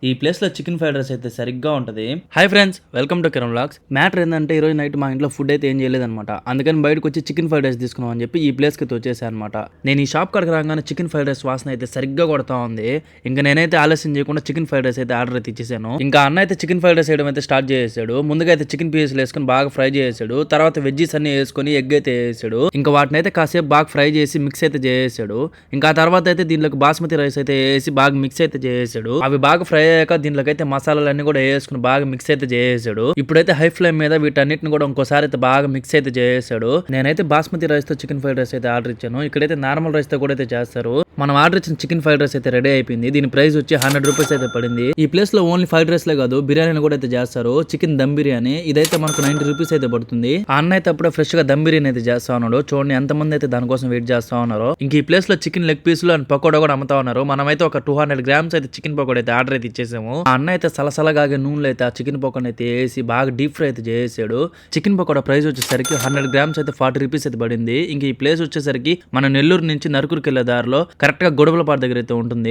ఈ ప్లేస్లో chicken fried rice అయితే సరిగ్గా ఉంటుంది. Hi friends, welcome to Kiran vlogs. Matter ఏంటంటే ఈరోజు నైట్ మా ఇంట్లో ఫుడ్ అయితే ఏం చేయలేదన్నమాట. అందుకని బయటకు వచ్చి చికెన్ ఫ్రైడ్ రైస్ తీసుకున్నాం అని చెప్పి ఈ ప్లేస్కి అయితే వచ్చేసాను అనమాట. నేను ఈ షాప్ కాడికి రాగానే చికెన్ ఫ్రైడ్ రైస్ వాసన అయితే సరిగ్గా కొడతా ఉంది. ఇంకా నేనైతే ఆలస్యం చేయకుండా చికెన్ ఫ్రైడ్ రైస్ అయితే ఆర్డర్ అయితే ఇచ్చేసాను. ఇంకా అన్న అయితే చికెన్ ఫ్రైడ్ రైస్ వేయడం అయితే స్టార్ట్ చేసాడు. ముందుగా అయితే చికెన్ పీసెస్ వేసుకొని బాగా ఫ్రై చేసాడు. తర్వాత వెజ్జీస్ అన్ని వేసుకొని ఎగ్ అయితే వేసాడు. ఇంకా వాటిని అయితే కాసేపు బాగా ఫ్రై చేసి మిక్స్ అయితే చేసాడు. ఇంకా ఆ తర్వాత అయితే దీంట్లోకి బాస్మతి రైస్ అయితే వేసి బాగా మిక్స్ అయితే చేసాడు. అవి బాగా ఫ్రై అయ్యాక దీంట్లోకి అయితే మసాలాలన్నీ కూడా వేసుకుని బాగా మిక్స్ అయితే చేసాడు. ఇప్పుడైతే హై ఫ్లేమ్ మీద వీటన్నిటిని కూడా ఇంకోసారి అయితే బాగా మిక్స్ అయితే చేసాడు. నేనైతే బాస్మతి రైస్ తో చికెన్ ఫ్రైడ్ రైస్ అయితే ఆర్డర్ ఇచ్చాను. ఇక్కడైతే నార్మల్ రైస్ తో కూడా అయితే చేస్తారు. మనం ఆర్డర్ ఇచ్చిన చికెన్ ఫ్రైడ్ రైస్ అయితే రెడీ అయిపోయింది. దీని ప్రైస్ వచ్చి 100 రూపీస్ అయితే పడింది. ఈ ప్లేస్ లో ఓన్లీ ఫ్రైడ్ రైస్ లే కాదు, బిర్యానీ కూడా అయితే చేస్తారు. చికెన్ దమ్ బిర్యానీ ఇదైతే మనకు 90 రూపీస్ అయితే పడుతుంది. ఆ అన్న అయితే అప్పుడే ఫ్రెష్ గా దమ్ బిర్యానీ అయితే చేస్తా ఉన్నాడు. చూడండి ఎంత మంది అయితే దానికోసం వెయిట్ చేస్తా ఉన్నారు. ఇంక ఈ ప్లేస్ లో చికెన్ లెగ్ పీసులు అండ్ పకోడా కూడా అమ్ముతా ఉన్నారు. మనమైతే ఒక 200 గ్రామ్స్ అయితే చికెన్ పకోడా అయితే ఆర్డర్ అయితే ఇచ్చేసాము. ఆ అన్న అయితే సలసలగా నూనెలో అయితే ఆ చికెన్ పకోడా అయితే వేసి బాగా డీప్ ఫ్రై అయితే చేసాడు. చికెన్ పకోడా ప్రైస్ వచ్చేసరికి 100 గ్రామ్స్ అయితే 40 రూపీస్ అయితే పడింది. ఇంక ఈ ప్లేస్ వచ్చేసరికి మన నెల్లూరు నుంచి నరుకురికి వెళ్లే దారిలో కరెక్ట్ గా గొడవలపాడు దగ్గర అయితే ఉంటుంది.